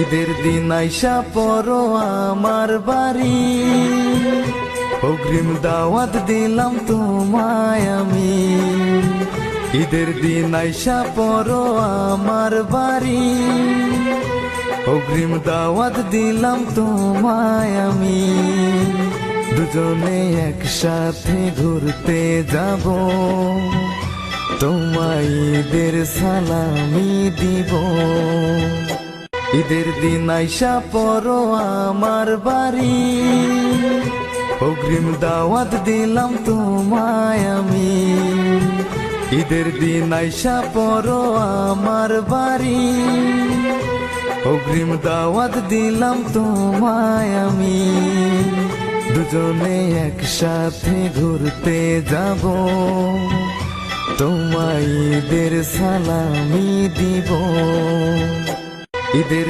ঈদের দিন আইসা পড়ো আমার বাড়ি, অগ্রিম দাওয়াত দিলাম তোমায় আমি। ঈদের দিন আইসা পড়ো আমার বাড়ি, অগ্রিম দাওয়াত দিলাম তোমায় আমি। দুজনে একসাথে ঘুরতে যাব, তোমায় ঈদের সালামি দিব। ঈদের দিন আইসা পড়ো আমার বাড়ি, অগ্রিম দাওয়াত দিলাম তোমায় আমি। ঈদের দিন আইসা পড়ো আমার বাড়ি, অগ্রিম দাওয়াত দিলাম তোমায় আমি। দুজনে একসাথে ঘুরতে যাব, তোমায় ঈদের সালামি দিব। ঈদের